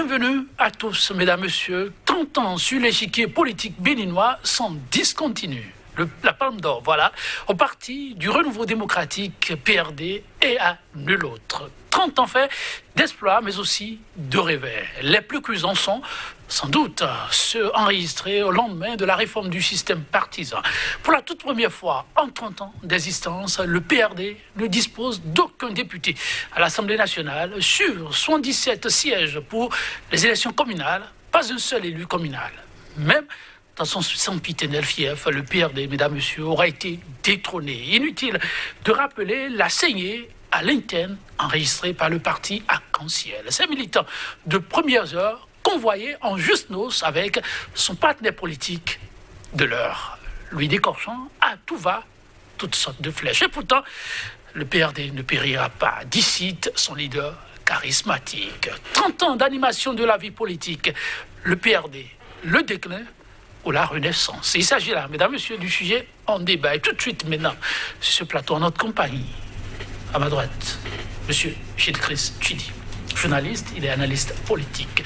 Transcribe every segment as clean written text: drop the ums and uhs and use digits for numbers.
Bienvenue à tous, mesdames, messieurs. 30 ans sur l'échiquier politique béninois sans discontinu. La Palme d'Or, voilà, au parti du Renouveau démocratique PRD et à nul autre. 30 ans faits d'exploits, mais aussi de revers. Les plus cuisants sont, sans doute, ceux enregistrés au lendemain de la réforme du système partisan. Pour la toute première fois en 30 ans d'existence, le PRD ne dispose d'aucun député à l'Assemblée nationale. Sur 77 sièges pour les élections communales, pas un seul élu communal. Même dans son sempiternel fief, le PRD, mesdames, messieurs, aura été détrôné. Inutile de rappeler la saignée à l'interne enregistrée par le parti Arc-en-Ciel. Ces militants de premières heures convoyés en juste noces avec son partenaire politique de l'heure, lui décorchant à tout va toutes sortes de flèches. Et pourtant, le PRD ne périra pas. D'ici son leader charismatique. 30 ans d'animation de la vie politique. Le PRD, le déclin ou la renaissance. Il s'agit là, mesdames, messieurs, du sujet en débat. Et tout de suite maintenant, sur ce plateau, en notre compagnie, à ma droite, monsieur Gilles-Chris Tchidi, journaliste, il est analyste politique.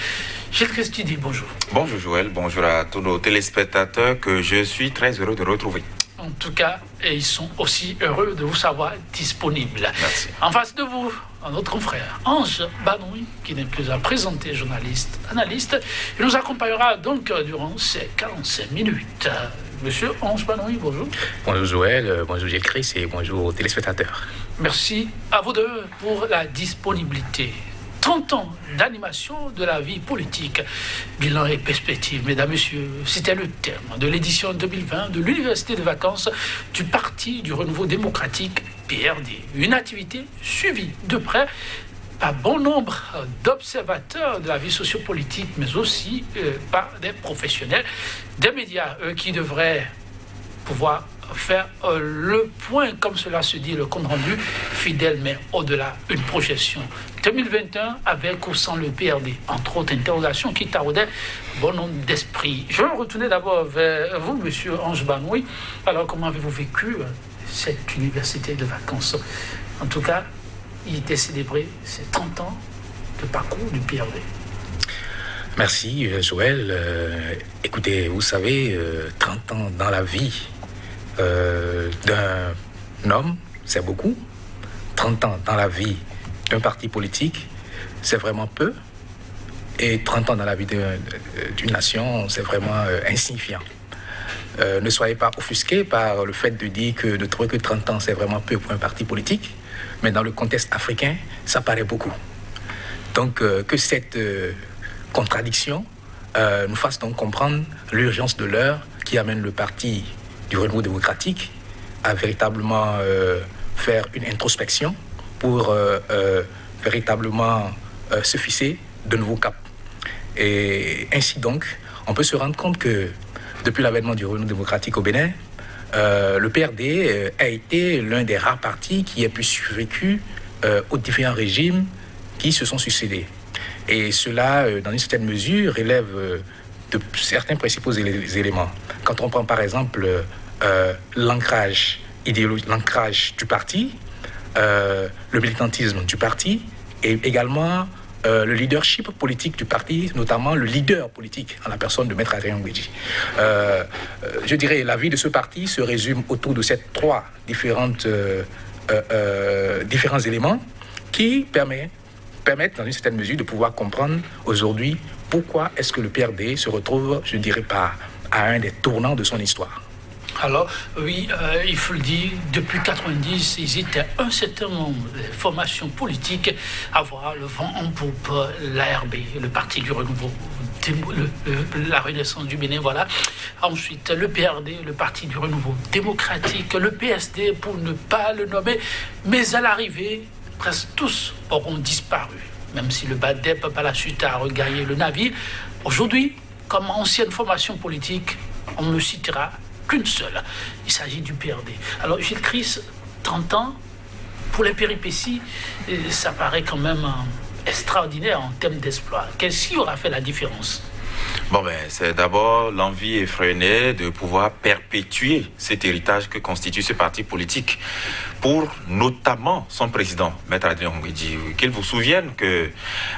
Gilles-Chris Tchidi, bonjour. Bonjour Joël, bonjour à tous nos téléspectateurs que je suis très heureux de retrouver. En tout cas, et ils sont aussi heureux de vous savoir disponible. Merci. En face de vous, notre confrère Ange Banoui, qui n'est plus à présenter, journaliste, analyste. Il nous accompagnera donc durant ces 45 minutes. Monsieur Ange Banoui, bonjour. Bonjour Joël, bonjour Gilles-Chris et bonjour aux téléspectateurs. Merci à vous deux pour la disponibilité. 30 ans d'animation de la vie politique. Bilan et perspective, mesdames, messieurs, c'était le terme de l'édition 2020 de l'Université de vacances du Parti du Renouveau démocratique PRD. Une activité suivie de près par bon nombre d'observateurs de la vie sociopolitique, mais aussi par des professionnels, des médias, qui devraient pouvoir faire le point, comme cela se dit, le compte rendu fidèle, mais au-delà, une projection 2021 avec ou sans le PRD, entre autres interrogations qui taraudaient bon nombre d'esprits. Je vais me retourner d'abord vers vous, monsieur Ange Banoui. Alors, comment avez-vous vécu cette université de vacances? En tout cas, il était célébré ces 30 ans de parcours du PRD. Merci Joël. Écoutez, vous savez, 30 ans dans la vie d'un homme, c'est beaucoup. 30 ans dans la vie d'un parti politique, c'est vraiment peu. Et 30 ans dans la vie d'une nation, c'est vraiment insignifiant. Ne soyez pas offusqués par le fait de trouver que 30 ans, c'est vraiment peu pour un parti politique. Mais dans le contexte africain, ça paraît beaucoup. Donc, que cette contradiction nous fasse donc comprendre l'urgence de l'heure qui amène le parti du Renouveau démocratique à véritablement faire une introspection pour véritablement se fixer de nouveaux caps. Et ainsi donc, on peut se rendre compte que depuis l'avènement du Renouveau démocratique au Bénin, le PRD a été l'un des rares partis qui a pu survécu aux différents régimes qui se sont succédés. Et cela, dans une certaine mesure, relève de certains principaux éléments. Quand on prend par exemple l'ancrage idéologique, l'ancrage du parti, le militantisme du parti et également le leadership politique du parti, notamment le leader politique en la personne de Maître Adrien Ngouedji. Je dirais la vie de ce parti se résume autour de ces trois différents éléments qui permettent dans une certaine mesure de pouvoir comprendre aujourd'hui pourquoi est-ce que le PRD se retrouve, je dirais pas, à un des tournants de son histoire. Alors, oui, il faut le dire, depuis 1990, ils étaient un certain nombre de formations politiques à voir le vent en poupe, l'ARB, le Parti du Renouveau, la Renaissance du Bénin, voilà. Ensuite, le PRD, le Parti du Renouveau démocratique, le PSD, pour ne pas le nommer, mais à l'arrivée, presque tous auront disparu, même si le BADEP, par la suite, a regagné le navire. Aujourd'hui, comme ancienne formation politique, on ne citera qu'une seule. Il s'agit du PRD. Alors, Gilles Chris, 30 ans, pour les péripéties, ça paraît quand même extraordinaire en termes d'exploit. Qu'est-ce qui aura fait la différence? Bon, c'est d'abord l'envie effrénée de pouvoir perpétuer cet héritage que constitue ce parti politique pour notamment son président, Maître Adrien Ngouedji. Qu'il vous souvienne que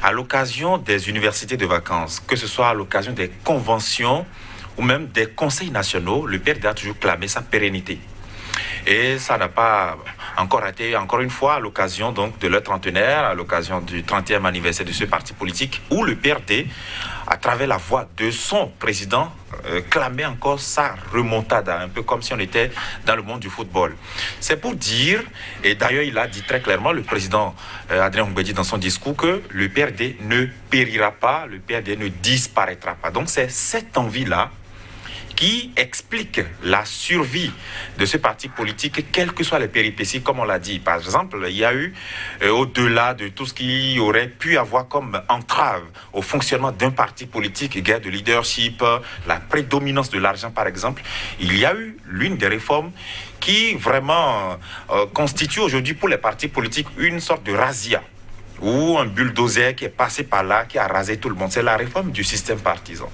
à l'occasion des universités de vacances, que ce soit à l'occasion des conventions ou même des conseils nationaux, le PRD a toujours clamé sa pérennité. Et ça n'a pas encore raté, encore une fois, à l'occasion donc de leur trentenaire, à l'occasion du 30e anniversaire de ce parti politique, où le PRD, à travers la voix de son président, clamait encore sa remontada, un peu comme si on était dans le monde du football. C'est pour dire, et d'ailleurs il a dit très clairement, le président Adrien Ngouedji dans son discours, que le PRD ne périra pas, le PRD ne disparaîtra pas. Donc c'est cette envie-là qui explique la survie de ce parti politique, quelles que soient les péripéties, comme on l'a dit. Par exemple, il y a eu, au-delà de tout ce qui aurait pu avoir comme entrave au fonctionnement d'un parti politique, guerre de leadership, la prédominance de l'argent, par exemple, il y a eu l'une des réformes qui vraiment constitue aujourd'hui pour les partis politiques une sorte de razzia, ou un bulldozer qui est passé par là, qui a rasé tout le monde. C'est la réforme du système partisan.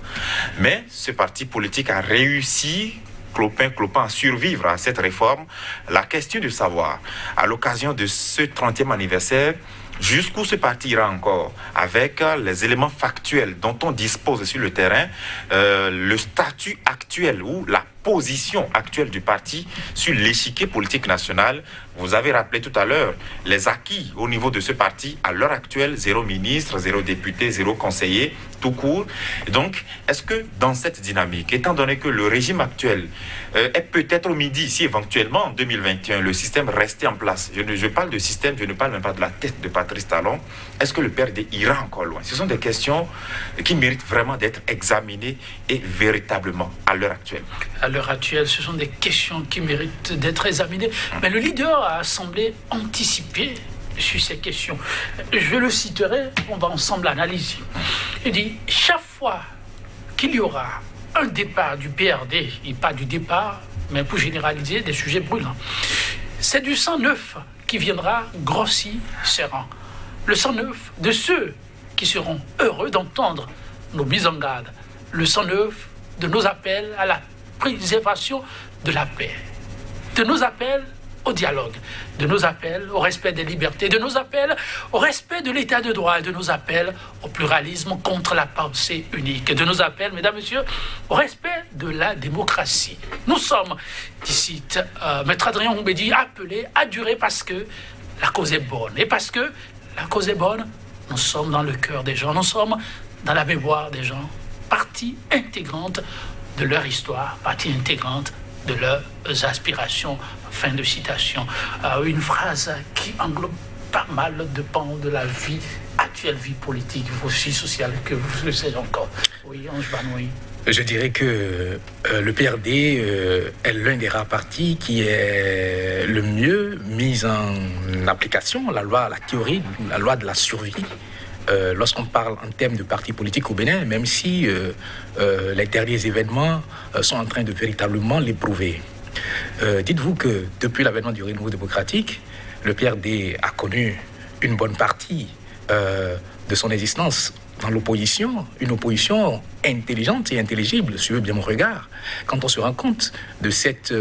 Mais ce parti politique a réussi, clopin, à survivre à cette réforme. La question de savoir, à l'occasion de ce 30e anniversaire, jusqu'où ce parti ira encore, avec les éléments factuels dont on dispose sur le terrain, le statut actuel ou la position actuelle du parti sur l'échiquier politique national. Vous avez rappelé tout à l'heure les acquis au niveau de ce parti. À l'heure actuelle, 0 ministre, 0 député, 0 conseiller, tout court. Donc, est-ce que dans cette dynamique, étant donné que le régime actuel est peut-être au midi, si éventuellement en 2021, le système restait en place, je parle de système, je ne parle même pas de la tête de Patrice Talon, est-ce que le PRD ira encore loin? Ce sont des questions qui méritent vraiment d'être examinées et véritablement à l'heure actuelle. À l'heure actuelle, ce sont des questions qui méritent d'être examinées. Mais le leader a semblé anticiper sur ces questions. Je le citerai, on va ensemble analyser. Il dit, chaque fois qu'il y aura un départ du PRD, et pas du départ, mais pour généraliser des sujets brûlants, c'est du sang neuf qui viendra grossir ses rangs. Le sang neuf de ceux qui seront heureux d'entendre nos mises en garde. Le sang neuf de nos appels à la préservation de la paix, de nos appels au dialogue, de nos appels au respect des libertés, de nos appels au respect de l'état de droit et de nos appels au pluralisme contre la pensée unique, de nos appels, mesdames, messieurs, au respect de la démocratie. Nous sommes d'ici, Maître Adrien Ngouedji, appelés à durer parce que la cause est bonne. Et parce que la cause est bonne, nous sommes dans le cœur des gens, nous sommes dans la mémoire des gens, partie intégrante de leur histoire, partie intégrante de leurs aspirations. Fin de citation. Une phrase qui englobe pas mal de pans de la vie actuelle, vie politique, aussi sociale, que vous le savez encore. Oui, Ange Banoui. Je dirais que le PRD est l'un des rares partis qui est le mieux mis en application, la loi, la théorie, la loi de la survie. Lorsqu'on parle en termes de partis politiques au Bénin, même si les derniers événements sont en train de véritablement l'éprouver. Dites-vous que depuis l'avènement du renouveau démocratique, le PRD a connu une bonne partie de son existence dans l'opposition, une opposition intelligente et intelligible, suivez bien mon regard, quand on se rend compte de cette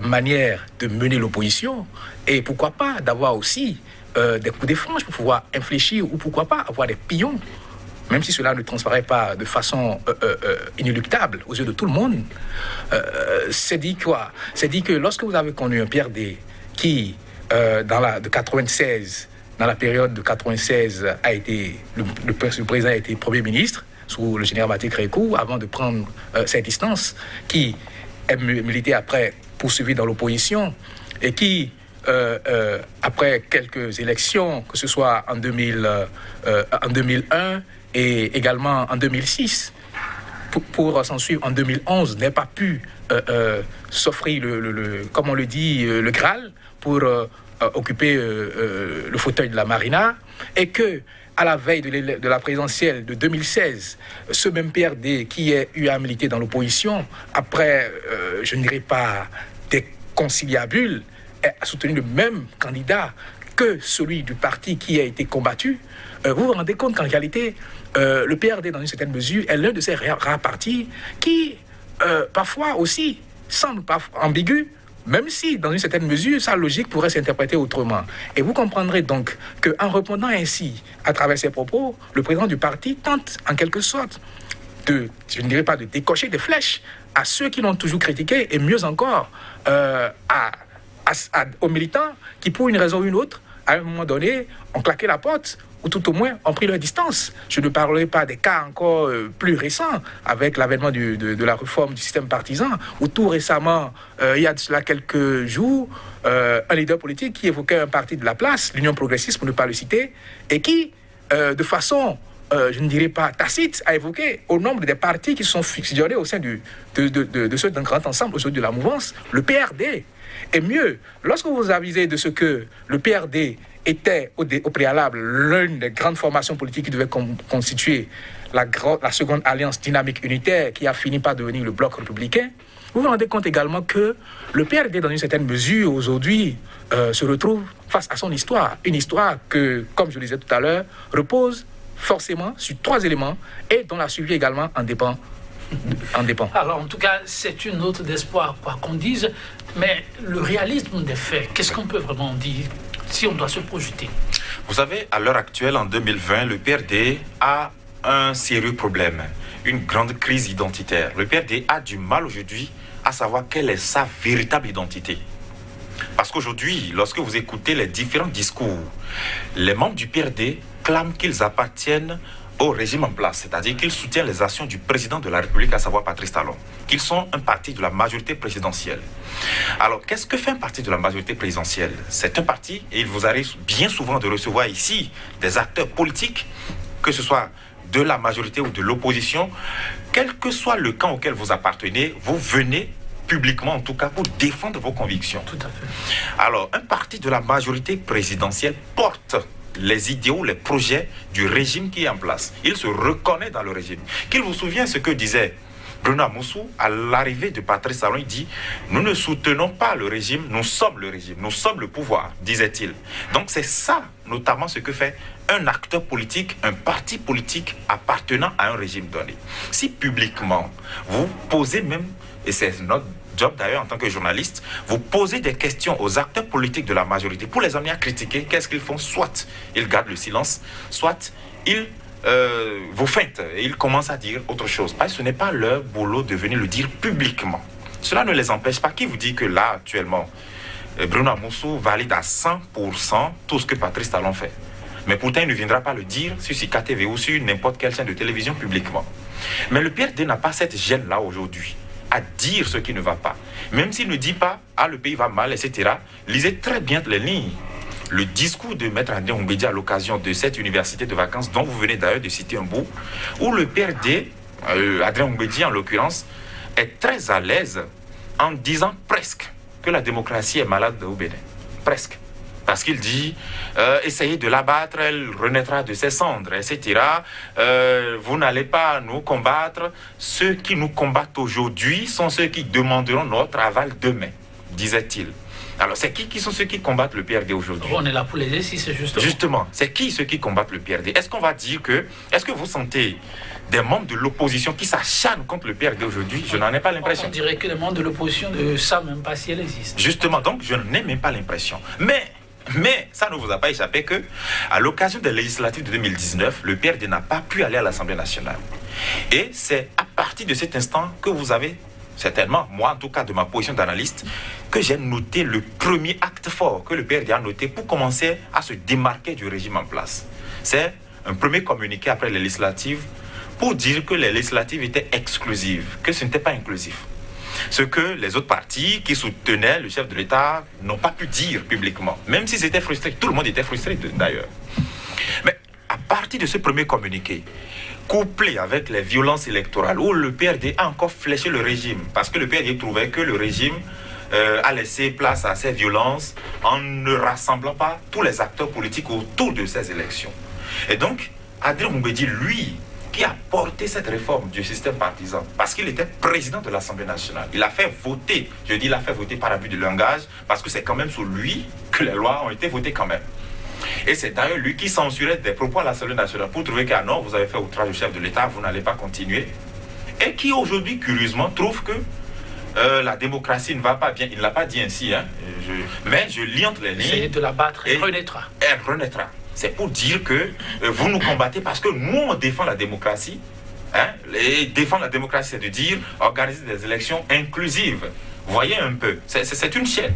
manière de mener l'opposition, et pourquoi pas d'avoir aussi des coups de franche pour pouvoir infléchir, ou pourquoi pas avoir des pions, même si cela ne transparaît pas de façon inéluctable aux yeux de tout le monde. C'est dit quoi? C'est dit que lorsque vous avez connu un PRD qui, de 96, dans la période de 96, a été, le président a été Premier ministre sous le général Maté Crékou, avant de prendre ses distances, qui est milité après poursuivi dans l'opposition, et qui, après quelques élections, que ce soit en 2001 et également en 2006, pour s'en suivre en 2011, n'a pas pu s'offrir, comme on le dit, le Graal, pour occuper le fauteuil de la Marina, et que, à la veille de la présidentielle de 2016, ce même PRD qui a eu à militer dans l'opposition, après, je ne dirais pas des conciliabules, a soutenu le même candidat que celui du parti qui a été combattu, vous vous rendez compte qu'en réalité, le PRD, dans une certaine mesure, est l'un de ces rares partis qui, parfois aussi, semble pas ambigu, même si, dans une certaine mesure, sa logique pourrait s'interpréter autrement. Et vous comprendrez donc qu'en répondant ainsi, à travers ses propos, le président du parti tente, en quelque sorte, je ne dirais pas de décocher des flèches à ceux qui l'ont toujours critiqué, et mieux encore, aux militants qui, pour une raison ou une autre, à un moment donné, ont claqué la porte, ou tout au moins ont pris leur distance. Je ne parlerai pas des cas encore plus récents, avec l'avènement de la réforme du système partisan, où tout récemment, il y a de cela quelques jours, un leader politique qui évoquait un parti de la place, l'Union progressiste pour ne pas le citer, et qui, de façon, je ne dirais pas tacite, a évoqué au nombre des partis qui sont fusionnés au sein de ceux d'un grand ensemble, au sein de la mouvance, le PRD. Et mieux, lorsque vous avisez de ce que le PRD était au préalable l'une des grandes formations politiques qui devait constituer la seconde alliance dynamique unitaire qui a fini par devenir le bloc républicain, vous vous rendez compte également que le PRD, dans une certaine mesure, aujourd'hui, se retrouve face à son histoire. Une histoire que, comme je le disais tout à l'heure, repose forcément sur 3 éléments et dont la suivi également en dépend. Alors, en tout cas, c'est une note d'espoir, quoi qu'on dise, mais le réalisme des faits, qu'est-ce qu'on peut vraiment dire si on doit se projeter? Vous savez, à l'heure actuelle, en 2020, le PRD a un sérieux problème, une grande crise identitaire. Le PRD a du mal aujourd'hui à savoir quelle est sa véritable identité. Parce qu'aujourd'hui, lorsque vous écoutez les différents discours, les membres du PRD clament qu'ils appartiennent au régime en place, c'est-à-dire qu'ils soutiennent les actions du président de la République, à savoir Patrice Talon, qu'ils sont un parti de la majorité présidentielle. Alors, qu'est-ce que fait un parti de la majorité présidentielle? C'est un parti, et il vous arrive bien souvent de recevoir ici des acteurs politiques, que ce soit de la majorité ou de l'opposition, quel que soit le camp auquel vous appartenez, vous venez publiquement en tout cas pour défendre vos convictions. Tout à fait. Alors, un parti de la majorité présidentielle porte les idéaux, les projets du régime qui est en place. Il se reconnaît dans le régime. Qu'il vous souvienne ce que disait Bruno Amoussou à l'arrivée de Patrice Talon. Il dit « Nous ne soutenons pas le régime, nous sommes le régime, nous sommes le pouvoir », disait-il. Donc c'est ça, notamment, ce que fait un acteur politique, un parti politique appartenant à un régime donné. Si publiquement, vous posez même, et c'est notre job d'ailleurs en tant que journaliste, vous posez des questions aux acteurs politiques de la majorité pour les amener à critiquer, qu'est-ce qu'ils font? Soit ils gardent le silence, soit ils vous feintent et ils commencent à dire autre chose. Parce que ce n'est pas leur boulot de venir le dire publiquement. Cela ne les empêche pas. Qui vous dit que là, actuellement, Bruno Amoussou valide à 100% tout ce que Patrice Talon fait? Mais pourtant, il ne viendra pas le dire sur Sika TV ou sur n'importe quelle chaîne de télévision publiquement. Mais le PRD n'a pas cette gêne-là aujourd'hui à dire ce qui ne va pas. Même s'il ne dit pas « Ah, le pays va mal, etc. » Lisez très bien les lignes. Le discours de Maître Adrien Oumbédia à l'occasion de cette université de vacances, dont vous venez d'ailleurs de citer un bout, où le PRD, Adrien Oumbédia en l'occurrence, est très à l'aise en disant presque que la démocratie est malade au Bénin. Presque. Parce qu'il dit, essayez de l'abattre, elle renaîtra de ses cendres, etc. Vous n'allez pas nous combattre. Ceux qui nous combattent aujourd'hui sont ceux qui demanderont notre aval demain, disait-il. Alors, c'est qui sont ceux qui combattent le PRD aujourd'hui? On est là pour les c'est justement. Justement, c'est qui ceux qui combattent le PRD? Est-ce qu'on va dire que... Est-ce que vous sentez des membres de l'opposition qui s'acharnent contre le PRD aujourd'hui? Je n'en ai pas l'impression. On dirait que les membres de l'opposition ne savent même pas si elle existe. Justement, donc, je n'ai même pas l'impression. Mais ça ne vous a pas échappé que, à l'occasion des législatives de 2019, le PRD n'a pas pu aller à l'Assemblée nationale. Et c'est à partir de cet instant que vous avez, certainement, moi en tout cas de ma position d'analyste, que j'ai noté le premier acte fort que le PRD a noté pour commencer à se démarquer du régime en place. C'est un premier communiqué après les législatives pour dire que les législatives étaient exclusives, que ce n'était pas inclusif. Ce que les autres partis qui soutenaient le chef de l'État n'ont pas pu dire publiquement, même s'ils étaient frustrés. Tout le monde était frustré d'ailleurs. Mais à partir de ce premier communiqué, couplé avec les violences électorales, où le PRD a encore fléché le régime, parce que le PRD trouvait que le régime a laissé place à ces violences en ne rassemblant pas tous les acteurs politiques autour de ces élections. Et donc, Adrien Oumbédia, lui, qui a porté cette réforme du système partisan, parce qu'il était président de l'Assemblée nationale. Il a fait voter, je dis il a fait voter par abus de langage, parce que c'est quand même sur lui que les lois ont été votées quand même. Et c'est d'ailleurs lui qui censurait des propos à l'Assemblée nationale pour trouver que, ah non, vous avez fait outrage au chef de l'État, vous n'allez pas continuer. Et qui aujourd'hui, curieusement, trouve que la démocratie ne va pas bien. Il ne l'a pas dit ainsi, hein. Mais je lis entre les lignes. Essayez de la battre, elle renaîtra. Elle renaîtra. C'est pour dire que vous nous combattez parce que nous, on défend la démocratie. Hein? Et défendre la démocratie, c'est de dire organiser des élections inclusives. Voyez un peu, c'est une chaîne.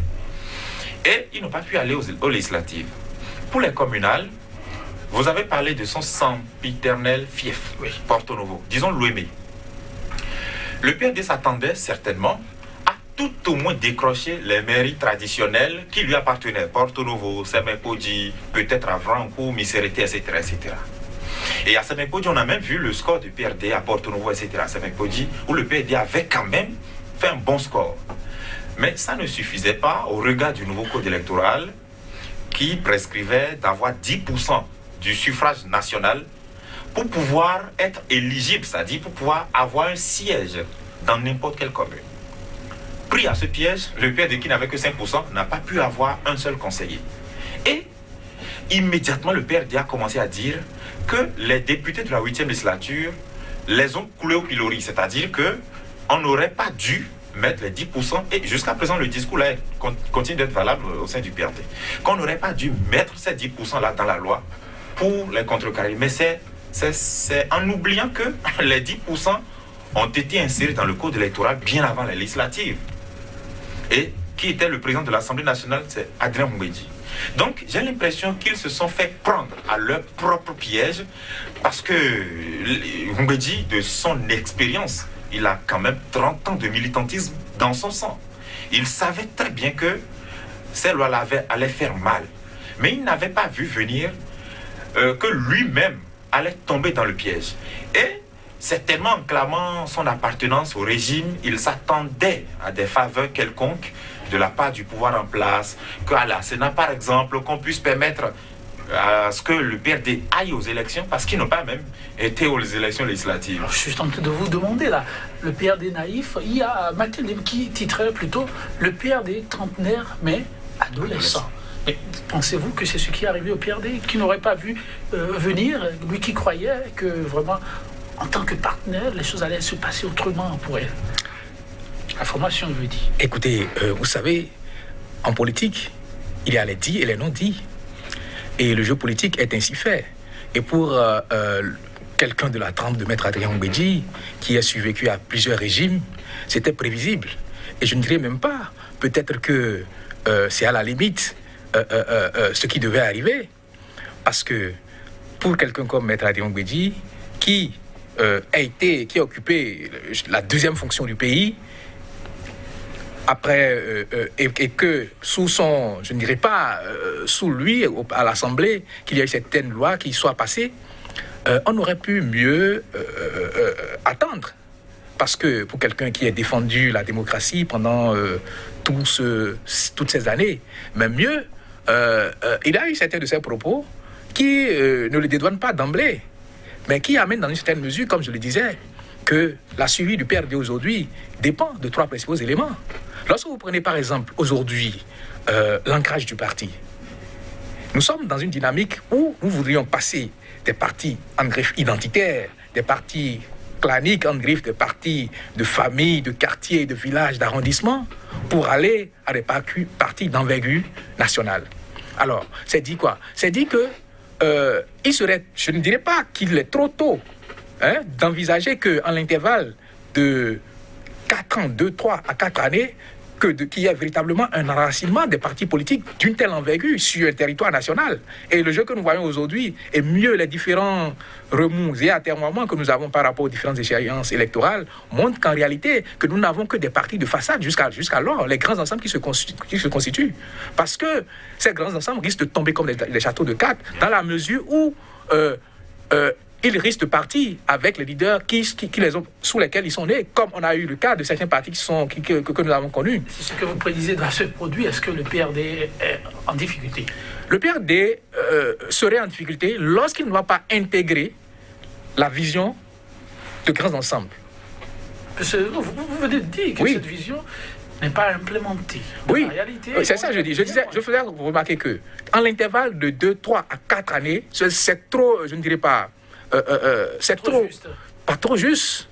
Et ils n'ont pas pu aller aux législatives. Pour les communales, vous avez parlé de son sempiternel fief, oui. Porto Novo, disons l'Ouémé. Le PRD s'attendait certainement à tout au moins décrocher les mairies traditionnelles qui lui appartenaient. Porto Novo, Semekoji, peut-être Avrancourt, Miserete, etc., etc. Et à Semekoji, on a même vu le score du PRD à Porto Novo, etc. À Semekoji, où le PRD avait quand même fait un bon score. Mais ça ne suffisait pas au regard du nouveau code électoral qui prescrivait d'avoir 10% du suffrage national pour pouvoir être éligible, c'est-à-dire pour pouvoir avoir un siège dans n'importe quelle commune. Pris à ce piège, le PRD qui n'avait que 5% n'a pas pu avoir un seul conseiller. Et immédiatement, le PRD a commencé à dire que les députés de la 8e législature les ont coulés au pilori, c'est-à-dire qu'on n'aurait pas dû mettre les 10%, et jusqu'à présent le discours là continue d'être valable au sein du PRD, qu'on n'aurait pas dû mettre ces 10% là dans la loi pour les contrecarrer. Mais c'est en oubliant que les 10% ont été insérés dans le code électoral bien avant les législatives. Et qui était le président de l'Assemblée nationale, c'est Adrien Mbedji. Donc j'ai l'impression qu'ils se sont fait prendre à leur propre piège parce que Mbedji, de son expérience, il a quand même 30 ans de militantisme dans son sang. Il savait très bien que ces lois-là allaient faire mal. Mais il n'avait pas vu venir que lui-même allait tomber dans le piège. Et certainement en clamant son appartenance au régime, il s'attendait à des faveurs quelconques de la part du pouvoir en place, qu'à la Sénat par exemple, qu'on puisse permettre à ce que le PRD aille aux élections, parce qu'ils n'ont pas même été aux élections législatives. Alors, je suis tenté de vous demander là, le PRD naïf, il y a Mathilde qui titrait plutôt le PRD trentenaire mais adolescent. Mais pensez-vous que c'est ce qui est arrivé au PRD, qui n'aurait pas vu venir, lui qui croyait que vraiment, en tant que partenaire, les choses allaient se passer autrement pour elle? La formation, je veux dire. Écoutez, vous savez, en politique, il y a les dits et les non-dits. Et le jeu politique est ainsi fait. Et pour quelqu'un de la trempe de Maître Adrien Mbedji, qui a survécu à plusieurs régimes, c'était prévisible. Et je ne dirais même pas, peut-être que c'est à la limite ce qui devait arriver. Parce que pour quelqu'un comme Maître Adrien Mbedji, qui a occupé la deuxième fonction du pays, après, et que sous son, je ne dirais pas sous lui, à l'Assemblée, qu'il y ait certaines lois qui soient passées, on aurait pu mieux attendre. Parce que pour quelqu'un qui a défendu la démocratie pendant toutes ces années, même mieux, il a eu certains de ses propos qui ne le dédouanent pas d'emblée, mais qui amènent dans une certaine mesure, comme je le disais, que la survie du PRD aujourd'hui dépend de trois principaux éléments. Lorsque vous prenez par exemple aujourd'hui l'ancrage du parti, nous sommes dans une dynamique où nous voudrions passer des partis en griffe identitaire, des partis claniques en griffe, des partis de famille, de quartier, de village, d'arrondissement, pour aller à des partis d'envergure nationale. Alors, c'est dit quoi? C'est dit que il serait, je ne dirais pas qu'il est trop tôt d'envisager qu'en l'intervalle de 4 ans, 2, 3 à 4 années, qu'il y ait véritablement un enracinement des partis politiques d'une telle envergure sur un territoire national. Et le jeu que nous voyons aujourd'hui, et mieux les différents remous et atermoiements que nous avons par rapport aux différentes échéances électorales, montrent qu'en réalité, que nous n'avons que des partis de façade jusqu'alors, les grands ensembles qui se constituent. Parce que ces grands ensembles risquent de tomber comme des châteaux de cartes, dans la mesure où ils risquent de partir avec les leaders sous lesquels ils sont nés, comme on a eu le cas de certains partis que nous avons connus. C'est ce que vous prédisez doit se produire. Est-ce que le PRD est en difficulté? Le PRD serait en difficulté lorsqu'il ne va pas intégrer la vision de grands ensembles. Parce que vous venez de dire que cette vision n'est pas implémenté. Oui, En réalité, c'est ça que je dis. Je faisais vous remarquer que en l'intervalle de 2, 3 à 4 années, c'est trop, je ne dirais pas, c'est trop, juste. pas trop juste.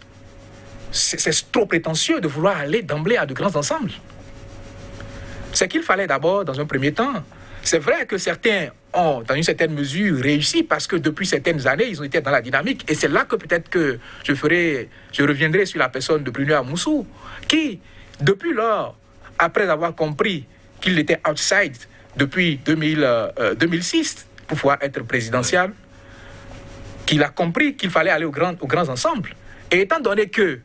C'est trop prétentieux de vouloir aller d'emblée à de grands ensembles. C'est qu'il fallait d'abord, dans un premier temps, c'est vrai que certains ont, dans une certaine mesure, réussi parce que depuis certaines années, ils ont été dans la dynamique. Et c'est là que peut-être que je reviendrai sur la personne de Bruno Amoussou, qui, depuis lors, après avoir compris qu'il était outside depuis 2006 pour pouvoir être présidentiel, qu'il a compris qu'il fallait aller aux grands ensembles. Et étant donné que,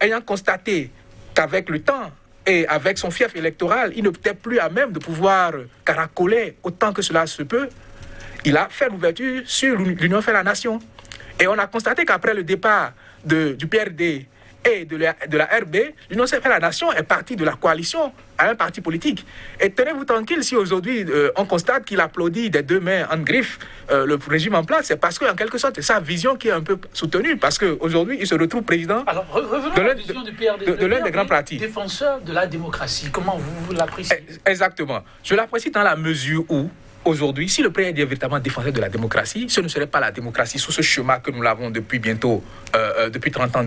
ayant constaté qu'avec le temps, et avec son fief électoral, il n'était plus à même de pouvoir caracoler autant que cela se peut. Il a fait l'ouverture sur l'Union fait la nation. Et on a constaté qu'après le départ du PRD et de la RB, l'Union fait la nation est partie de la coalition à un parti politique. Et tenez-vous tranquille si aujourd'hui on constate qu'il applaudit des deux mains en griffe le régime en place, c'est parce qu'en quelque sorte c'est sa vision qui est un peu soutenue, parce qu'aujourd'hui il se retrouve président. Alors revenons à la vision du PRD. De l'un des grands partis. Défenseur de la démocratie, comment vous l'appréciez? Exactement. Je l'apprécie dans la mesure où aujourd'hui, si le PRD est véritablement défenseur de la démocratie, ce ne serait pas la démocratie sous ce schéma que nous l'avons depuis bientôt, depuis 30 ans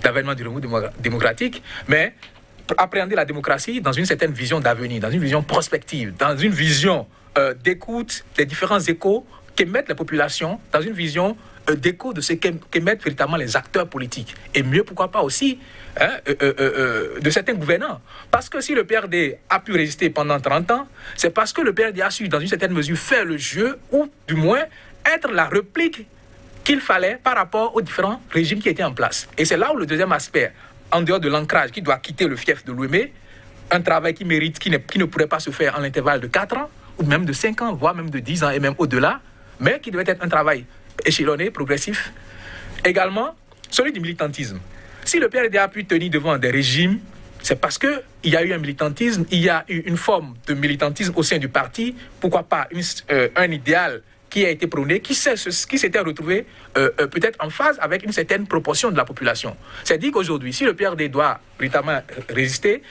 d'avènement du renouveau démocratique, mais appréhender la démocratie dans une certaine vision d'avenir, dans une vision prospective, dans une vision d'écoute des différents échos qu'émettent les populations, dans une vision d'écho de ce qu'émettent véritablement les acteurs politiques. Et mieux, pourquoi pas aussi, de certains gouvernants. Parce que si le PRD a pu résister pendant 30 ans, c'est parce que le PRD a su, dans une certaine mesure, faire le jeu, ou du moins être la réplique qu'il fallait par rapport aux différents régimes qui étaient en place. Et c'est là où le deuxième aspect, en dehors de l'ancrage qui doit quitter le fief de l'OME, un travail qui mérite, qui ne pourrait pas se faire en l'intervalle de 4 ans, ou même de 5 ans, voire même de 10 ans et même au-delà, mais qui devait être un travail échelonné, progressif. Également, celui du militantisme. Si le PRD a pu tenir devant des régimes, c'est parce qu'il y a eu un militantisme, il y a eu une forme de militantisme au sein du parti, pourquoi pas un idéal qui a été prôné, qui s'était retrouvé peut-être en phase avec une certaine proportion de la population. C'est-à-dire qu'aujourd'hui, si le PRD doit véritablement résister,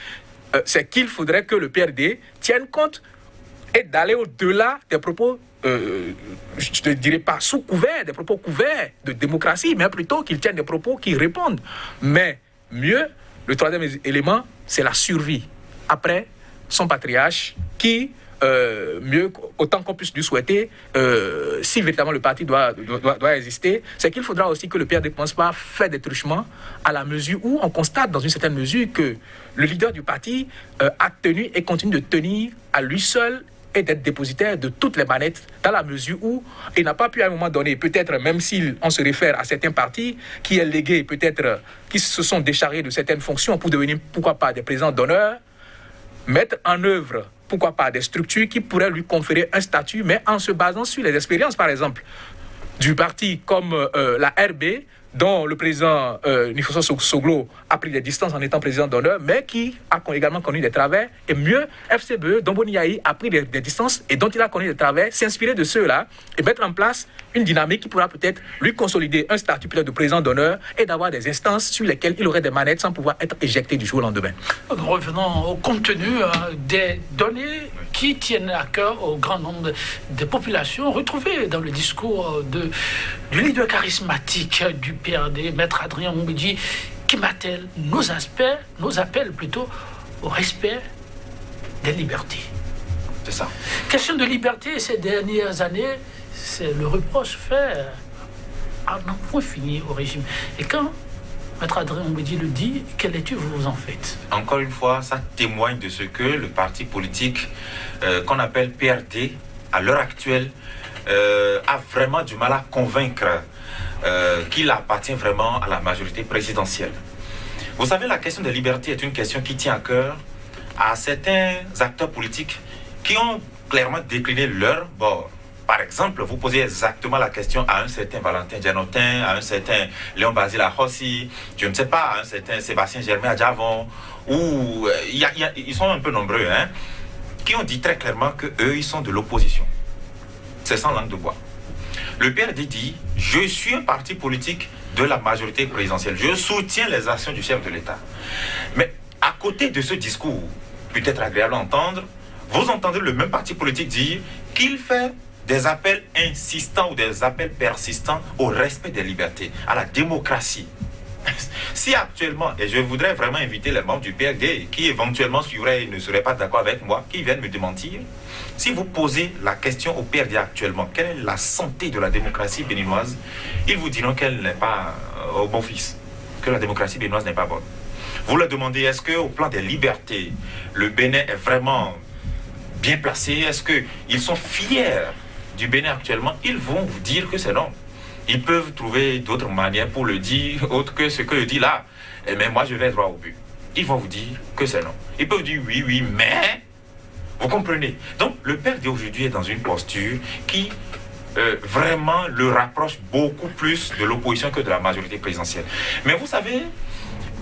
c'est qu'il faudrait que le PRD tienne compte et d'aller au-delà des propos, je ne dirais pas sous couvert, des propos couverts de démocratie, mais plutôt qu'ils tiennent des propos qui répondent. Mais mieux, le troisième élément, c'est la survie. Après son patriarche, qui, mieux, autant qu'on puisse lui souhaiter, si véritablement le parti doit exister, c'est qu'il faudra aussi que le PRD ne pense pas faire des truchements à la mesure où on constate dans une certaine mesure que le leader du parti a tenu et continue de tenir à lui seul et d'être dépositaire de toutes les manettes, dans la mesure où il n'a pas pu à un moment donné, peut-être même si on se réfère à certains partis qui est légué, peut-être qui se sont déchargés de certaines fonctions pour devenir, pourquoi pas, des présidents d'honneur, mettre en œuvre, pourquoi pas, des structures qui pourraient lui conférer un statut, mais en se basant sur les expériences, par exemple, du parti comme la RB, dont le président Nifoso Soglo a pris des distances en étant président d'honneur, mais qui a également connu des travers. Et mieux, FCBE, dont Boniaï a pris des distances et dont il a connu des travers, s'inspirer de ceux-là et mettre en place une dynamique qui pourra peut-être lui consolider un statut peut-être de président d'honneur et d'avoir des instances sur lesquelles il aurait des manettes sans pouvoir être éjecté du jour au lendemain. Nous revenons au contenu des données qui tiennent à cœur au grand nombre de populations retrouvées dans le discours du leader charismatique du PRD, Maître Adrien Mbidji, qui m'attelle nos appels plutôt au respect des libertés. C'est ça. Question de liberté, ces dernières années, c'est le reproche fait à un point fini au régime. Et quand Maître Adrien Mbidji le dit, quelle étude vous en faites? Encore une fois, ça témoigne de ce que le parti politique qu'on appelle PRD, à l'heure actuelle, a vraiment du mal à convaincre qu'il appartient vraiment à la majorité présidentielle. Vous savez, la question de liberté est une question qui tient à cœur à certains acteurs politiques qui ont clairement décliné leur bord. Par exemple, vous posez exactement la question à un certain Valentin Dianotin, à un certain Léon Basile Rossi, je ne sais pas, à un certain Sébastien Germain Adjavon, ou ils sont un peu nombreux, hein, qui ont dit très clairement qu'eux, ils sont de l'opposition. C'est sans langue de bois. Le PRD dit, je suis un parti politique de la majorité présidentielle. Je soutiens les actions du chef de l'État. Mais à côté de ce discours, peut-être agréable à entendre, vous entendez le même parti politique dire qu'il fait des appels insistants ou des appels persistants au respect des libertés, à la démocratie. Si actuellement, et je voudrais vraiment inviter les membres du PRD qui éventuellement suivraient et ne seraient pas d'accord avec moi, qui viennent me démentir, si vous posez la question au PRD actuellement, quelle est la santé de la démocratie béninoise, ils vous diront qu'elle n'est pas au bon fils, que la démocratie béninoise n'est pas bonne. Vous leur demandez, est-ce qu'au plan des libertés, le Bénin est vraiment bien placé? Est-ce qu'ils sont fiers du Bénin actuellement? Ils vont vous dire que c'est non. Ils peuvent trouver d'autres manières pour le dire, autre que ce que je dis là. Mais moi, je vais droit au but. Ils vont vous dire que c'est non. Ils peuvent dire oui, mais... Vous comprenez? Donc, le PRD aujourd'hui est dans une posture qui vraiment le rapproche beaucoup plus de l'opposition que de la majorité présidentielle. Mais vous savez,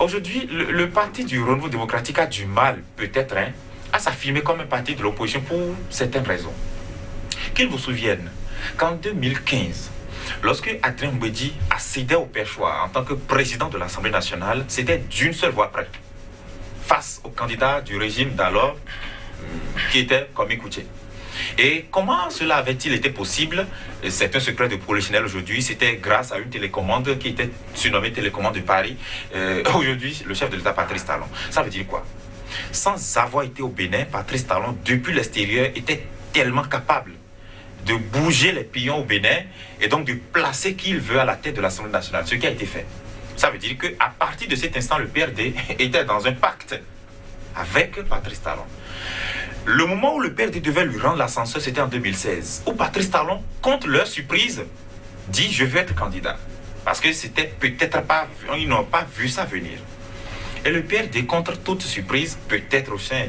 aujourd'hui, le parti du Renouveau démocratique a du mal, peut-être, à s'affirmer comme un parti de l'opposition pour certaines raisons. Qu'ils vous souviennent qu'en 2015, lorsque Adrien Mbedi accédait au perchoir en tant que président de l'Assemblée nationale, c'était d'une seule voix près, face au candidat du régime d'alors, qui était Kwame Kouché. Et comment cela avait-il été possible? C'est un secret de polichinelle aujourd'hui. C'était grâce à une télécommande qui était surnommée Télécommande de Paris. Aujourd'hui, le chef de l'État, Patrice Talon. Ça veut dire quoi? Sans avoir été au Bénin, Patrice Talon, depuis l'extérieur, était tellement capable de bouger les pions au Bénin et donc de placer qui il veut à la tête de l'Assemblée nationale, ce qui a été fait. Ça veut dire qu'à partir de cet instant, le PRD était dans un pacte avec Patrice Talon. Le moment où le PRD devait lui rendre l'ascenseur, c'était en 2016, où Patrice Talon, contre leur surprise, dit « je veux être candidat ». Parce que c'était peut-être pas, ils n'ont pas vu ça venir. Et le PRD, contre toute surprise, peut-être au sein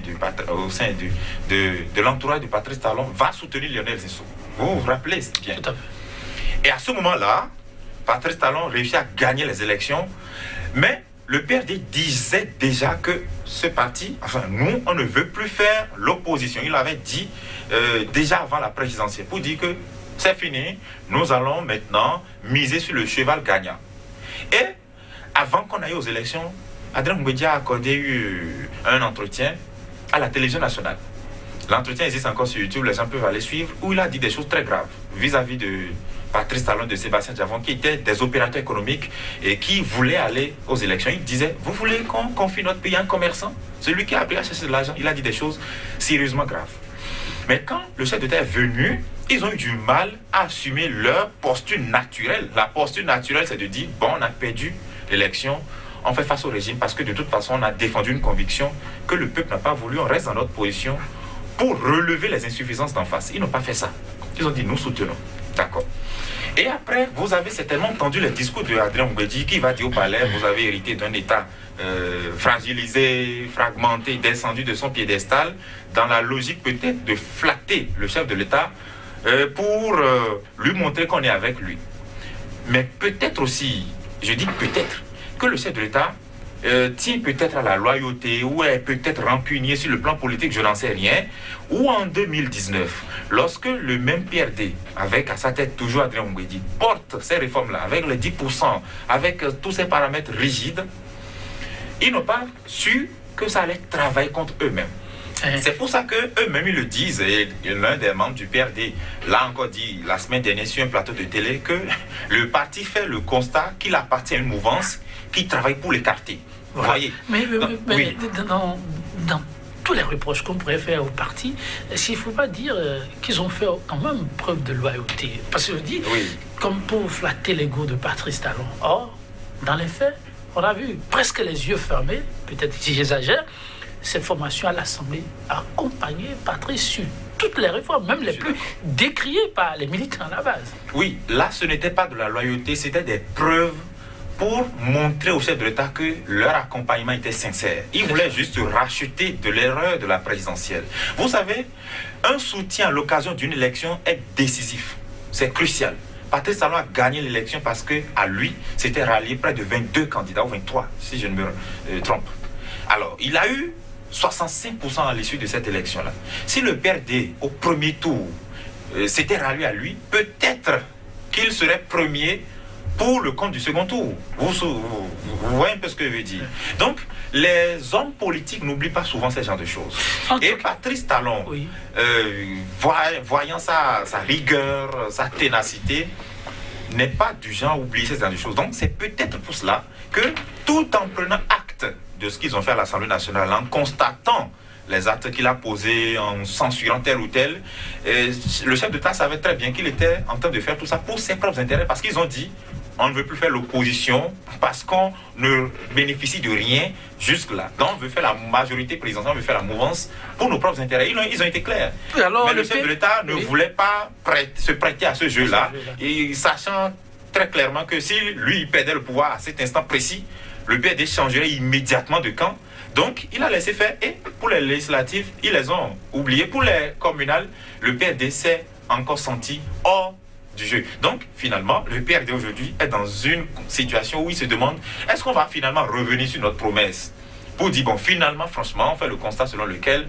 de l'entourage de Patrice Talon, va soutenir Lionel Zinsou. Vous vous rappelez bien. Tout à fait. Et à ce moment-là, Patrice Talon réussit à gagner les élections, mais le PRD disait déjà que ce parti, enfin nous, on ne veut plus faire l'opposition. Il avait dit déjà avant la présidentielle, pour dire que c'est fini, nous allons maintenant miser sur le cheval gagnant. Et avant qu'on aille aux élections, Adrien Mbedi a accordé un entretien à la télévision nationale. L'entretien existe encore sur YouTube, les gens peuvent aller suivre, où il a dit des choses très graves vis-à-vis de Patrice Talon, de Sébastien Diavon, qui étaient des opérateurs économiques et qui voulaient aller aux élections. Il disait, vous voulez qu'on confie notre pays à un commerçant? Celui qui a appris à chercher de l'argent, il a dit des choses sérieusement graves. Mais quand le chef d'État est venu, ils ont eu du mal à assumer leur posture naturelle. La posture naturelle, c'est de dire, bon, on a perdu l'élection, on fait face au régime parce que de toute façon, on a défendu une conviction que le peuple n'a pas voulu, on reste dans notre position pour relever les insuffisances d'en face. Ils n'ont pas fait ça. Ils ont dit, nous soutenons. D'accord. Et après, vous avez certainement entendu le discours de Adrien Mbedi qui va dire au palais, vous avez hérité d'un État fragilisé, fragmenté, descendu de son piédestal, dans la logique peut-être de flatter le chef de l'État pour lui montrer qu'on est avec lui. Mais peut-être aussi, je dis peut-être, que le chef de l'État tient peut-être à la loyauté ou est peut-être rancunier sur le plan politique, je n'en sais rien, ou en 2019, lorsque le même PRD, avec à sa tête toujours Adrien Mbedi, porte ces réformes-là, avec les 10%, avec tous ces paramètres rigides, ils n'ont pas su que ça allait travailler contre eux-mêmes. C'est pour ça qu'eux-mêmes ils le disent, et l'un des membres du PRD l'a encore dit la semaine dernière sur un plateau de télé, que le parti fait le constat qu'il appartient à une mouvance qui travaille pour l'écarter. Vous voyez? Mais dans tous les reproches qu'on pourrait faire au parti, s'il ne faut pas dire qu'ils ont fait quand même preuve de loyauté. Parce que je dis, comme pour flatter l'ego de Patrice Talon. Or, dans les faits, on a vu presque les yeux fermés, peut-être si j'exagère, cette formation à l'Assemblée a accompagné Patrice sur toutes les réformes, même les plus décriées par les militants à la base. Oui, là, ce n'était pas de la loyauté, c'était des preuves pour montrer au chef de l'État que leur accompagnement était sincère. Ils voulaient juste racheter de l'erreur de la présidentielle. Vous savez, un soutien à l'occasion d'une élection est décisif. C'est crucial. Patrice Talon a gagné l'élection parce qu'à lui, s'était rallié près de 22 candidats, ou 23, si je ne me trompe. Alors, il a eu 65% à l'issue de cette élection-là. Si le PRD, au premier tour, s'était rallié à lui, peut-être qu'il serait premier pour le compte du second tour. Vous voyez un peu ce que je veux dire. Donc, les hommes politiques n'oublient pas souvent ce genre de choses. Et Patrice Talon, Oui. Voyant sa rigueur, sa ténacité, n'est pas du genre à oublier ce genre de choses. Donc, c'est peut-être pour cela que, tout en prenant acte de ce qu'ils ont fait à l'Assemblée nationale, en constatant les actes qu'il a posés, en censurant tel ou tel, le chef d'État savait très bien qu'il était en train de faire tout ça pour ses propres intérêts, parce qu'ils ont dit on ne veut plus faire l'opposition parce qu'on ne bénéficie de rien jusque-là. Donc on veut faire la majorité présidentielle, on veut faire la mouvance pour nos propres intérêts. Ils ont été clairs. Alors, mais le chef de l'État ne voulait pas se prêter à ce jeu-là, et sachant très clairement que si lui il perdait le pouvoir à cet instant précis, le PRD changerait immédiatement de camp. Donc, il a laissé faire, et pour les législatives, ils les ont oubliés. Pour les communales, le PRD s'est encore senti hors du jeu. Donc, finalement, le PRD aujourd'hui est dans une situation où il se demande, est-ce qu'on va finalement revenir sur notre promesse pour dire, bon, finalement, franchement, on fait le constat selon lequel,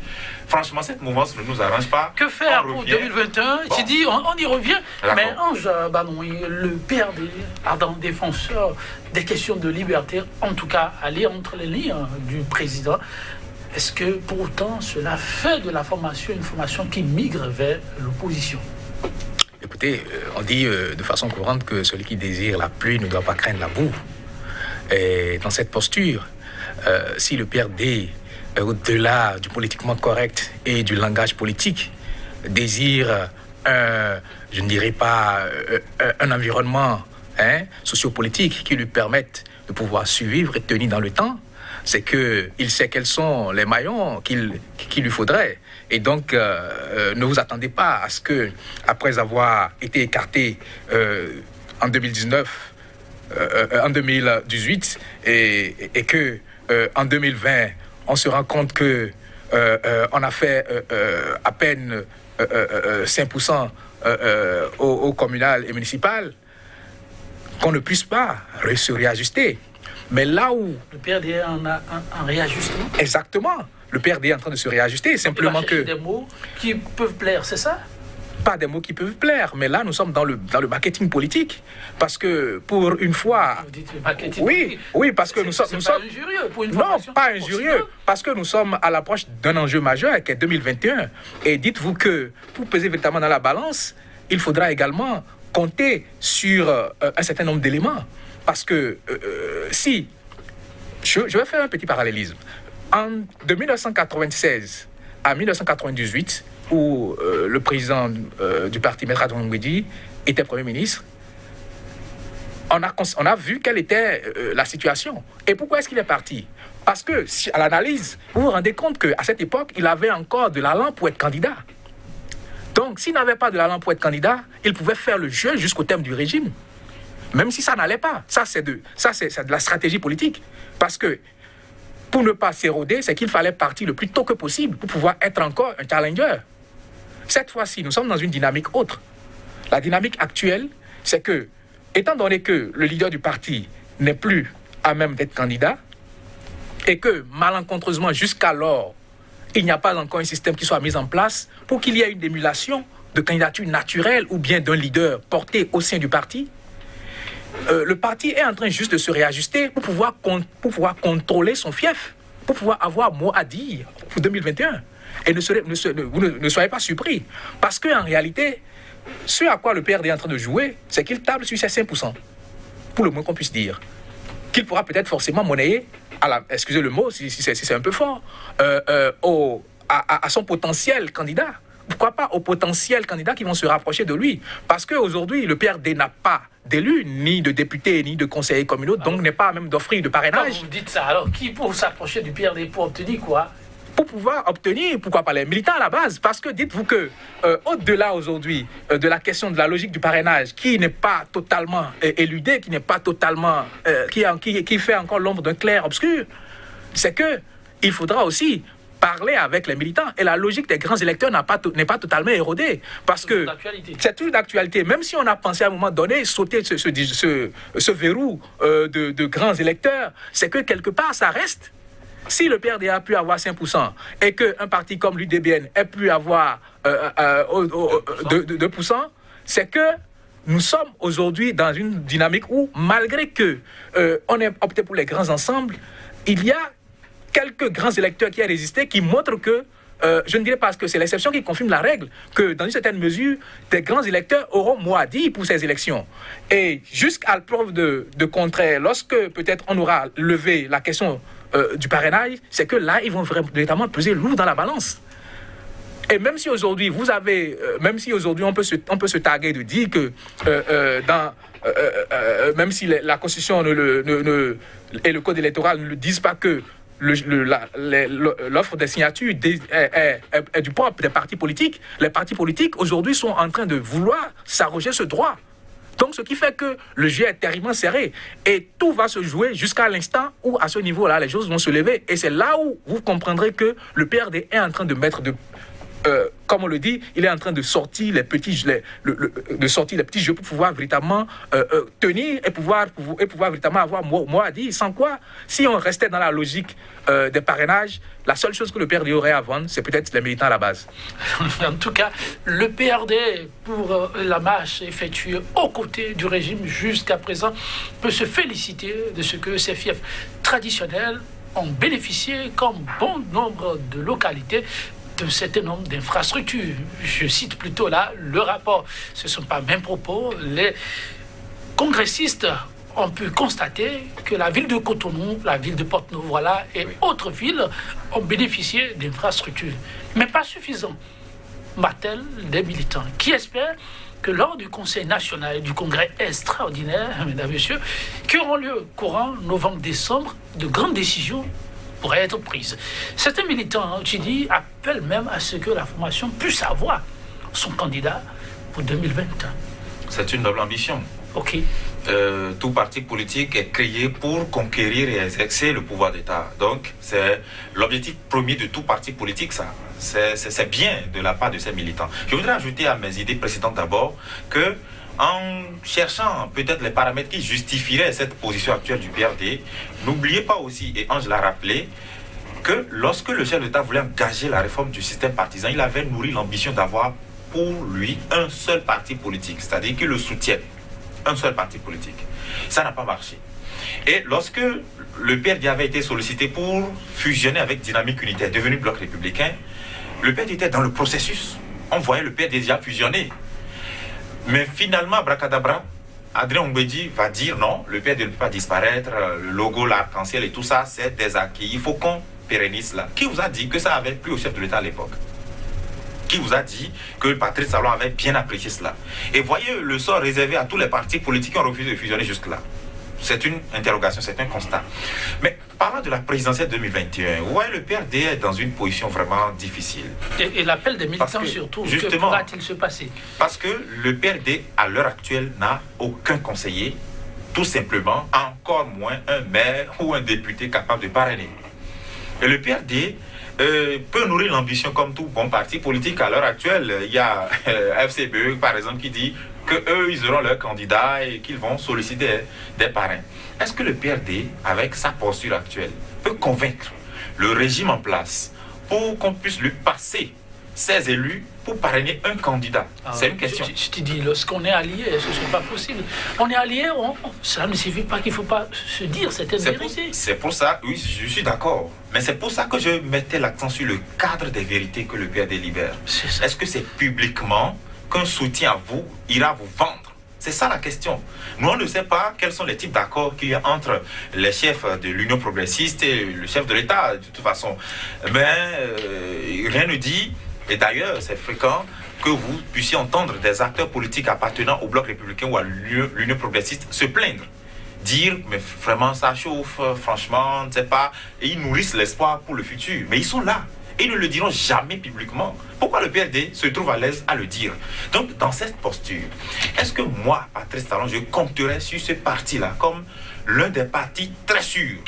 franchement, cette mouvance ne nous arrange pas. Que faire pour 2021? Bon. Tu dis, on y revient. Mais Ange Banoui, le PRD, ardent défenseur des questions de liberté, en tout cas, aller entre les lignes du président, est-ce que pour autant cela fait de la formation une formation qui migre vers l'opposition? Écoutez, on dit de façon courante que celui qui désire la pluie ne doit pas craindre la boue. Et dans cette posture, si le PRD, au-delà du politiquement correct et du langage politique, désire je ne dirais pas un environnement sociopolitique qui lui permette de pouvoir survivre et tenir dans le temps, c'est qu'il sait quels sont les maillons qu'il lui faudrait. Et donc, ne vous attendez pas à ce que, après avoir été écarté en 2019, en 2018, et que en 2020, on se rend compte que on a fait à peine 5% au communal et municipal, qu'on ne puisse pas se réajuster. Mais là où... Le PRD est en réajustement. Exactement. Le PRD est en train de se réajuster. Simplement que... des mots qui peuvent plaire, c'est ça? Pas des mots qui peuvent plaire, mais là, nous sommes dans le marketing politique. Parce que, pour une fois... Vous dites le marketing politique. Oui, parce que nous sommes... pas injurieux pour une Non, pas injurieux. Parce que nous sommes à l'approche d'un enjeu majeur qui est 2021. Et dites-vous que, pour peser véritablement dans la balance, il faudra également compter sur un certain nombre d'éléments. Parce que si... Je vais faire un petit parallélisme. De 1996 à 1998, où le président du parti, Maître Adrien Ngouedi, était Premier ministre, on a vu quelle était la situation. Et pourquoi est-ce qu'il est parti? Parce que, à l'analyse, vous vous rendez compte qu'à cette époque, il avait encore de l'allant pour être candidat. Donc, s'il n'avait pas de l'allant pour être candidat, il pouvait faire le jeu jusqu'au terme du régime. Même si ça n'allait pas. Ça, c'est de la stratégie politique. Parce que, pour ne pas s'éroder, c'est qu'il fallait partir le plus tôt que possible pour pouvoir être encore un challenger. Cette fois-ci, nous sommes dans une dynamique autre. La dynamique actuelle, c'est que, étant donné que le leader du parti n'est plus à même d'être candidat, et que, malencontreusement, jusqu'alors, il n'y a pas encore un système qui soit mis en place pour qu'il y ait une émulation de candidature naturelle ou bien d'un leader porté au sein du parti, le parti est en train juste de se réajuster pour pouvoir contrôler son fief, pour pouvoir avoir mot à dire pour 2021. Et ne soyez pas surpris. Parce qu'en réalité, ce à quoi le PRD est en train de jouer, c'est qu'il table sur ces 5%. Pour le moins qu'on puisse dire. Qu'il pourra peut-être forcément monnayer, excusez le mot si c'est un peu fort, à son potentiel candidat. Pourquoi pas aux potentiels candidats qui vont se rapprocher de lui? Parce qu'aujourd'hui, le PRD n'a pas d'élus, ni de députés, ni de conseillers communaux, donc n'est pas à même d'offrir de parrainage. Quand vous dites ça, alors qui pour s'approcher du PRD pour obtenir quoi? Pour pouvoir obtenir, pourquoi pas les militants à la base? Parce que dites-vous que, au-delà aujourd'hui de la question de la logique du parrainage, qui n'est pas totalement éludée, qui n'est pas totalement, qui fait encore l'ombre d'un clair obscur, c'est que il faudra aussi parler avec les militants. Et la logique des grands électeurs n'est pas totalement érodée. Parce que c'est toujours d'actualité. Même si on a pensé à un moment donné sauter ce verrou de grands électeurs, c'est que quelque part, ça reste. Si le PRD a pu avoir 5% et qu'un parti comme l'UDBN ait pu avoir 2%, c'est que nous sommes aujourd'hui dans une dynamique où, malgré que on ait opté pour les grands ensembles, il y a quelques grands électeurs qui ont résisté, qui montrent que, je ne dirais pas que c'est l'exception qui confirme la règle, que dans une certaine mesure, des grands électeurs auront mot à dire pour ces élections. Et jusqu'à preuve de contraire, lorsque peut-être on aura levé la question du parrainage, c'est que là, ils vont véritablement peser lourd dans la balance. Et même si aujourd'hui, on peut se targuer de dire que même si la Constitution et le Code électoral ne le disent pas que l'offre des signatures est du propre des partis politiques, les partis politiques aujourd'hui sont en train de vouloir s'arroger ce droit. Donc, ce qui fait que le jeu est terriblement serré. Et tout va se jouer jusqu'à l'instant où, à ce niveau-là, les choses vont se lever. Et c'est là où vous comprendrez que le PRD est en train de mettre comme on le dit, il est en train de sortir les petits jeux pour pouvoir véritablement tenir et pouvoir véritablement avoir mot à dire. Sans quoi, si on restait dans la logique des parrainages, la seule chose que le PRD aurait à vendre, c'est peut-être les militants à la base. En tout cas, le PRD, pour la marche effectuée aux côtés du régime jusqu'à présent, peut se féliciter de ce que ces fiefs traditionnels ont bénéficié, comme bon nombre de localités, d'un certain nombre d'infrastructures. Je cite plutôt là le rapport. Ce ne sont pas mes propos. Les congressistes ont pu constater que la ville de Cotonou, la ville de Porto-Novo, voilà, et autres villes ont bénéficié d'infrastructures. Mais pas suffisant, martèlent des militants qui espèrent que lors du Conseil national et du congrès extraordinaire, mesdames et messieurs, qui auront lieu courant novembre-décembre, de grandes décisions pourraient être prises. Certains militants, tu dis, appellent même à ce que la formation puisse avoir son candidat pour 2021. C'est une noble ambition. Ok. Tout parti politique est créé pour conquérir et exercer le pouvoir d'État. Donc, c'est l'objectif premier de tout parti politique, ça. C'est bien de la part de ces militants. Je voudrais ajouter à mes idées précédentes d'abord que, en cherchant peut-être les paramètres qui justifieraient cette position actuelle du PRD, n'oubliez pas aussi, et Ange l'a rappelé, que lorsque le chef d'État voulait engager la réforme du système partisan, il avait nourri l'ambition d'avoir pour lui un seul parti politique, c'est-à-dire qu'il le soutienne, un seul parti politique. Ça n'a pas marché. Et lorsque le PRD avait été sollicité pour fusionner avec Dynamique Unitaire, devenu bloc républicain, le PRD était dans le processus. On voyait le PRD déjà fusionner. Mais finalement, abracadabra, Adrien Ngouédi va dire non, le PRD ne peut pas disparaître, le logo, l'arc-en-ciel et tout ça, c'est des acquis. Il faut qu'on pérennise cela. Qui vous a dit que ça avait plu au chef de l'État à l'époque? Qui vous a dit que Patrice Talon avait bien apprécié cela? Et voyez le sort réservé à tous les partis politiques qui ont refusé de fusionner jusque-là. C'est une interrogation, c'est un constat. Mais parlant de la présidentielle 2021, vous voyez, le PRD est dans une position vraiment difficile. Et l'appel des militants surtout, que pourra-t-il se passer? Parce que le PRD, à l'heure actuelle, n'a aucun conseiller, tout simplement, encore moins un maire ou un député capable de parrainer. Et le PRD peut nourrir l'ambition comme tout bon parti politique. À l'heure actuelle, il y a FCBE, par exemple, qui dit qu'eux, ils auront leur candidat et qu'ils vont solliciter des parrains. Est-ce que le PRD, avec sa posture actuelle, peut convaincre le régime en place pour qu'on puisse lui passer ses élus pour parrainer un candidat? C'est une question. Je te dis, lorsqu'on est allié, ce n'est pas possible. On est allié, cela ne signifie pas qu'il ne faut pas se dire certaines vérités. C'est pour ça, oui, je suis d'accord. Mais c'est pour ça que je mettais l'accent sur le cadre des vérités que le PRD libère. Est-ce que c'est publiquement qu'un soutien à vous ira vous vendre? C'est ça la question. Nous, on ne sait pas quels sont les types d'accords qu'il y a entre les chefs de l'Union progressiste et le chef de l'État, de toute façon. Mais rien ne dit, et d'ailleurs, c'est fréquent que vous puissiez entendre des acteurs politiques appartenant au bloc républicain ou à l'Union progressiste se plaindre. Dire, mais vraiment, ça chauffe, franchement, on ne sait pas. Et ils nourrissent l'espoir pour le futur. Mais ils sont là. Et ils ne le diront jamais publiquement. Pourquoi le PRD se trouve à l'aise à le dire? Donc, dans cette posture, est-ce que moi, Patrice Talon, je compterais sur ce parti-là comme l'un des partis très sûrs?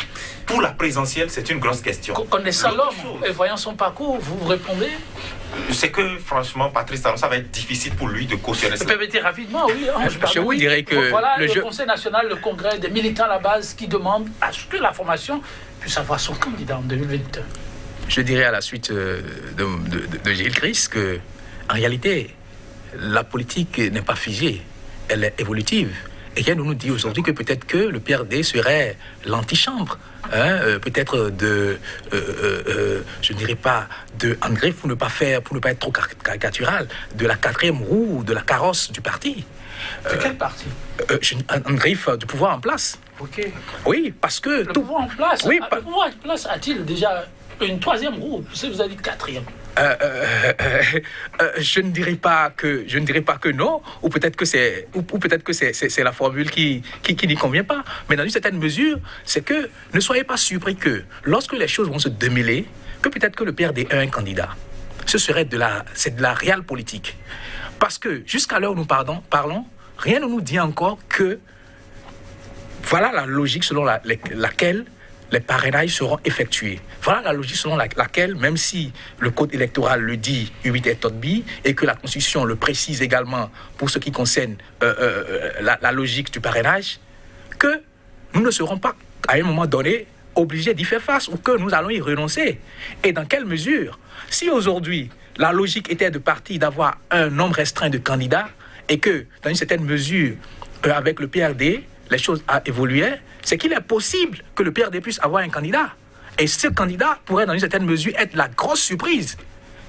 Pour la présidentielle, c'est une grosse question. Connaissant l'homme et voyant son parcours, vous répondez? C'est que, franchement, Patrice Talon, ça va être difficile pour lui de cautionner ça. Permettez rapidement, oui. Je vous dirais que voilà le Conseil national, le congrès des militants à la base qui demande à ce que la formation puisse avoir son candidat en 2021. Je dirais à la suite de Gilles Christ que, en réalité, la politique n'est pas figée. elle est évolutive. Et rien ne nous dit aujourd'hui que peut-être que le PRD serait l'antichambre, peut-être je ne dirais pas de André, pour ne pas être trop caricatural, de la quatrième roue de la carrosse du parti. De quel parti? Un griffe de pouvoir en place. Ok. Oui, parce que... Le pouvoir en place, Oui, le pouvoir en place a-t-il déjà une troisième roue? Vous avez dit quatrième. Je ne dirais pas que non, ou peut-être que c'est la formule qui n'y convient pas. Mais dans une certaine mesure, c'est que ne soyez pas surpris que lorsque les choses vont se démêler, que peut-être que le PRD ait un candidat. C'est de la réelle politique. Parce que jusqu'à l'heure où nous parlons, rien ne nous dit encore que voilà la logique selon laquelle les parrainages seront effectués. Voilà la logique selon laquelle, même si le code électoral le dit, 8 et Totbi, et que la Constitution le précise également pour ce qui concerne la logique du parrainage, que nous ne serons pas, à un moment donné, obligés d'y faire face ou que nous allons y renoncer. Et dans quelle mesure? Si aujourd'hui, la logique était de partir d'avoir un nombre restreint de candidats et que, dans une certaine mesure, avec le PRD, les choses évoluaient, c'est qu'il est possible que le PRD puisse avoir un candidat. Et ce candidat pourrait, dans une certaine mesure, être la grosse surprise.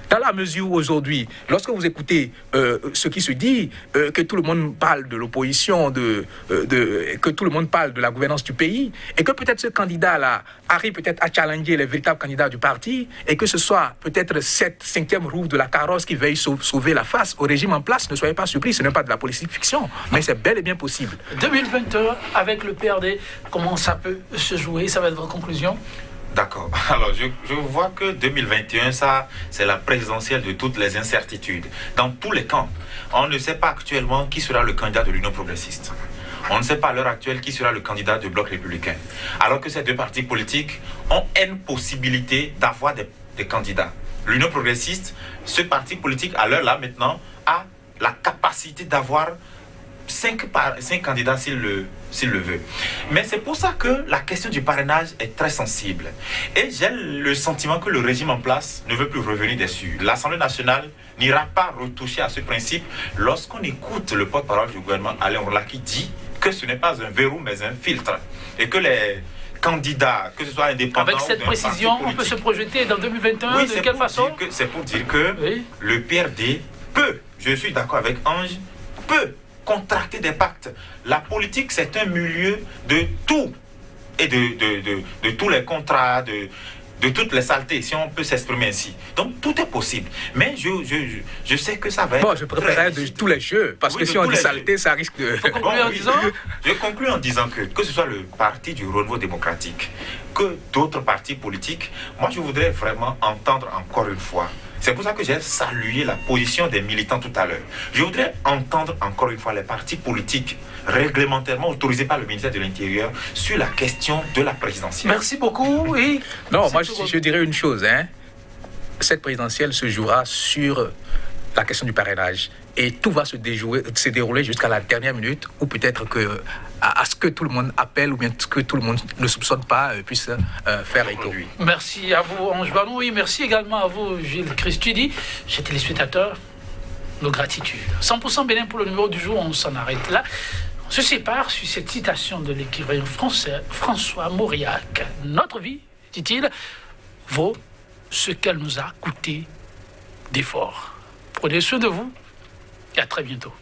Dans la mesure où aujourd'hui, lorsque vous écoutez ce qui se dit, que tout le monde parle de l'opposition, que tout le monde parle de la gouvernance du pays, et que peut-être ce candidat-là arrive peut-être à challenger les véritables candidats du parti, et que ce soit peut-être cette cinquième roue de la carrosse qui veille sauver la face au régime en place, ne soyez pas surpris, ce n'est pas de la politique fiction, mais c'est bel et bien possible. 2021, avec le PRD, comment ça peut se jouer? Ça va être votre conclusion? D'accord. Alors, je vois que 2021, ça, c'est la présidentielle de toutes les incertitudes. Dans tous les camps, on ne sait pas actuellement qui sera le candidat de l'Union progressiste. On ne sait pas à l'heure actuelle qui sera le candidat du Bloc républicain. Alors que ces deux partis politiques ont une possibilité d'avoir des candidats. L'Union progressiste, ce parti politique, à l'heure là maintenant, a la capacité d'avoir 5 candidats s'il le veut. Mais c'est pour ça que la question du parrainage est très sensible. Et j'ai le sentiment que le régime en place ne veut plus revenir dessus. L'Assemblée nationale n'ira pas retoucher à ce principe lorsqu'on écoute le porte-parole du gouvernement, Alain Orla, qui dit que ce n'est pas un verrou mais un filtre. Et que les candidats, que ce soit indépendants... Avec cette précision, on peut se projeter dans 2021, oui, de quelle façon? C'est pour dire que oui, le PRD peut, je suis d'accord avec Ange, peut contracter des pactes. La politique, c'est un milieu de tout et de tous les contrats, de toutes les saletés, si on peut s'exprimer ainsi. Donc, tout est possible. Mais je sais que ça va être... Bon, je préférerais de tous les jeux, parce que si on dit saleté, ça risque de... Je conclue en disant que ce soit le parti du renouveau démocratique, que d'autres partis politiques, moi, je voudrais vraiment entendre encore une fois. C'est pour ça que j'ai salué la position des militants tout à l'heure. Je voudrais entendre encore une fois les partis politiques réglementairement autorisés par le ministère de l'Intérieur sur la question de la présidentielle. Merci beaucoup. Et non, moi je dirais une chose. Cette présidentielle se jouera sur la question du parrainage. Et tout va se dérouler jusqu'à la dernière minute, ou peut-être que à ce que tout le monde appelle, ou bien ce que tout le monde ne soupçonne pas, puisse faire écho. Merci à vous, Ange Banou. Oui, merci également à vous, Gilles Christudi. Chers téléspectateurs, nos gratitudes. 100% Bénin pour le numéro du jour, on s'en arrête là. On se sépare sur cette citation de l'écrivain français François Mauriac. Notre vie, dit-il, vaut ce qu'elle nous a coûté d'efforts. Prenez soin de vous et à très bientôt.